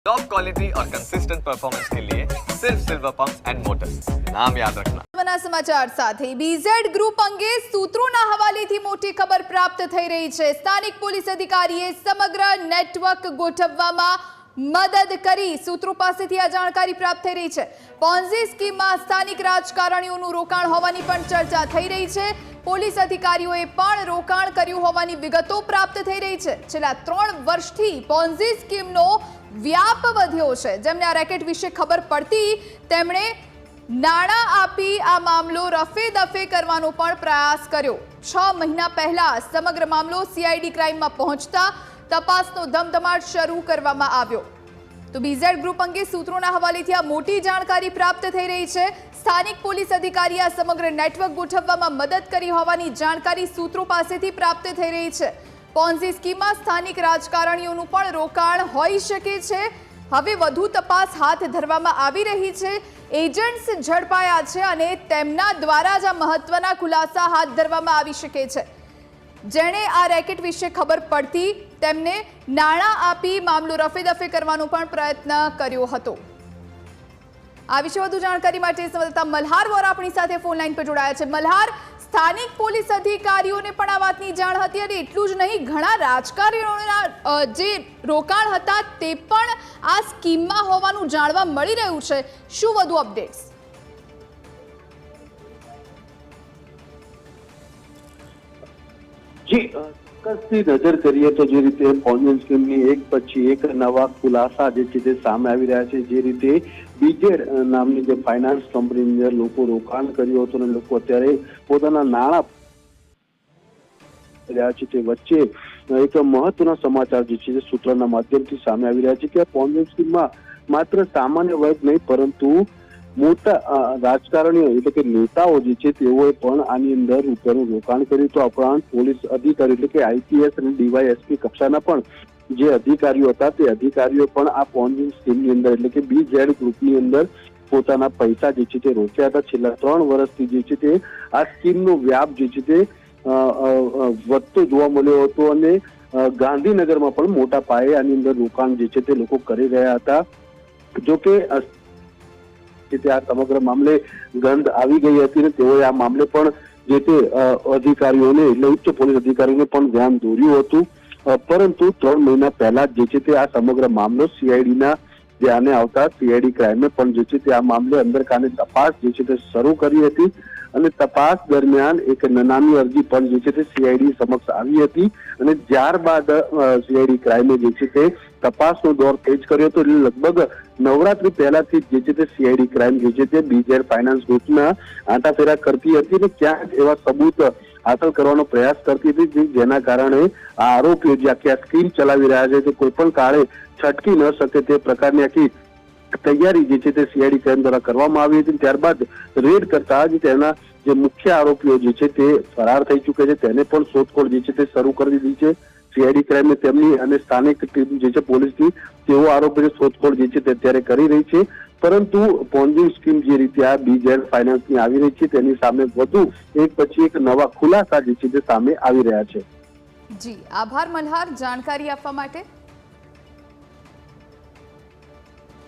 Top quality और consistent performance के लिए सिर्फ सिल्वर पंप्स एंड मोटर्स, नाम याद रखना। समाचार સાથે બીઝેડ ગ્રુપ અંગે સૂત્રોના હવાલેથી મોટી ખબર પ્રાપ્ત થઈ રહી છે। સ્થાનિક પોલીસ અધિકારીએ સમગ્ર નેટવર્ક ગોઠવવામાં મદદ કરી। સૂત્રો પાસેથી આ જાણકારી પ્રાપ્ત થઈ રહી છે। પોન્ઝી સ્કીમમાં સ્થાનિક રાજકારણીઓનું રોકાણ હોવાની પણ ચર્ચા થઈ રહી છે। પોલીસ અધિકારીઓએ પણ રોકાણ કર્યું હોવાની વિગતો પ્રાપ્ત થઈ રહી છે। છેલ્લા 3 વર્ષથી પોન્ઝી સ્કીમનો વ્યાપ વધ્યો છે। જેમને આ રેકેટ વિશે ખબર પડતી તેમણે નાણાં આપી આ મામલો રફે દફે કરવાનો પણ પ્રયાસ કર્યો। 6 મહિના પહેલા સમગ્ર મામલો સીઆઈડી ક્રાઇમમાં પહોંચતા તપાસનો ધમધમાટ શરૂ કરવામાં આવ્યો। તો બીઝેડ ગ્રુપ અંગે સૂત્રોના હવાલેથી આ મોટી જાણકારી પ્રાપ્ત થઈ રહી છે। સ્થાનિક પોલીસ અધિકારીએ આ સમગ્ર નેટવર્ક ગોઠવવામાં મદદ કરી હોવાની જાણકારી સૂત્રો પાસેથી પ્રાપ્ત થઈ રહી છે। પોન્ઝી સ્કીમમાં સ્થાનિક રાજકારણીઓનું પણ રોકાણ હોઈ શકે છે। હવે વધુ તપાસ હાથ ધરવામાં આવી રહી છે। એજન્ટ્સ ઝડપાયા છે અને તેમના દ્વારા જ આ મહત્વના ખુલાસા હાથ ધરવામાં આવી શકે છે। જેણે આ રેકેટ વિશે ખબર પડતી તેમને નાણાં આપી મામલો રફે દફે કરવાનો પણ પ્રયત્ન કર્યો હતો। આ વિશે વધુ જાણકારી માટે સંવાદદાતા મલ્હાર વોરા આપણી સાથે ફોન લાઈન પર જોડાયા છે। મલ્હાર, સ્થાનિક પોલીસ અધિકારીઓને પણ આ વાતની જાણ હતી અને એટલું જ નહીં, ઘણા રાજકારણીઓના જે રોકાણ હતા તે પણ આ સ્કીમમાં હોવાનું જાણવા મળી રહ્યું છે। શું વધુ અપડેટ્સ? જી, ચોક્કસથી નજર કરીએ તો જે રીતે પોન્ઝી સ્કીમની એક પછી એક નવા ખુલાસા જે છે તે સામે આવી રહ્યા છે। જે રીતે બીજેડ નામની જે ફાઇનાન્સ કંપનીની અંદર લોકો રોકાણ કર્યું હતું અને લોકો અત્યારે પોતાના નાણાં રહ્યા છે, તે વચ્ચે એક મહત્વના સમાચાર જે છે સૂત્રોના માધ્યમથી સામે આવી રહ્યા છે કે પોન્ઝી સ્કીમમાં માત્ર સામાન્ય વર્ગ નહીં પરંતુ મોટા રાજકારણીઓ એટલે કે નેતાઓ જે છે તેઓએ પણ આની અંદર રૂપિયાનું રોકાણ કર્યું। તો ઉપરાંત પોલીસ અધિકારી એટલે કે આઈપીએસ અને ડીવાયએસપી કક્ષાના પણ જે અધિકારીઓ હતા તે અધિકારીઓ પણ આ પોન્ઝી સ્કીમની અંદર એટલે કે બીઝેડ ગ્રુપની અંદર પોતાના પૈસા જે છે તે રોક્યા હતા। છેલ્લા 3 વર્ષથી જે છે તે આ સ્કીમનો વ્યાપ જે છે તે વધતો જોવા મળ્યો હતો અને ગાંધીનગરમાં પણ મોટા પાયે આની અંદર રોકાણ જે છે તે લોકો કરી રહ્યા હતા। જોકે આ સમગ્ર મામલે ગંધ આવી ગઈ હતી ને તેઓએ આ મામલે પણ જે તે અધિકારીઓને એટલે ઉચ્ચ પોલીસ અધિકારીઓને પણ ધ્યાન દોર્યું હતું। પરંતુ 3 મહિના પહેલા જે છે તે આ સમગ્ર મામલો સીઆઈડીના ધ્યાને આવતા સીઆઈડી ક્રાઇમે પણ જે છે તે આ મામલે અંદરખાને તપાસ જે છે તે શરૂ કરી હતી અને તપાસ દરમિયાન એક નાની અરજી પણ જે છે તે સીઆઈડી સમક્ષ આવી હતી અને ત્યારબાદ સીઆઈડી ક્રાઇમે જે છે તે તપાસનો દોર તેજ કર્યો હતો। એટલે લગભગ નવરાત્રી પહેલાથી જે છે તે સીઆઈડી ક્રાઇમ જે છે તે બીઝેડ ફાઇનાન્સ ગ્રુપના આંટાફેરા કરતી હતી અને ક્યાંક એવા સબૂત હાંસલ કરવાનો પ્રયાસ કરતી હતી જેના કારણે આ આરોપીઓ જે આખી આ સ્કીમ ચલાવી રહ્યા છે તે કોઈ પણ કાળે છટકી ન શકે તે પ્રકારની આખી તૈયારી જે છે તે સીઆઈડી ક્રાઇમ દ્વારા કરવામાં આવી હતી। ત્યારબાદ રેડ કરતા જ તેના જે મુખ્ય આરોપીઓ જે છે તે ફરાર થઈ ચૂકે છે, તેને પણ શોધખોળ જે છે તે શરૂ કરી દીધી છે। સીઆઈડી ક્રાઇમે તેમની અને સ્થાનિક ટીમ જે છે પોલીસની તેઓ આરોપીની શોધખોળ જે છે તે અત્યારે કરી રહી છે। પરંતુ પોન્ઝી સ્કીમ જે રીતે આ બીઝેડ ફાઇનાન્સની આવી રહી છે તેની સામે વધુ એક પછી એક નવા ખુલાસા જે છે તે સામે આવી રહ્યા છે। જી, આભાર મલ્હાર જાણકારી આપવા માટે।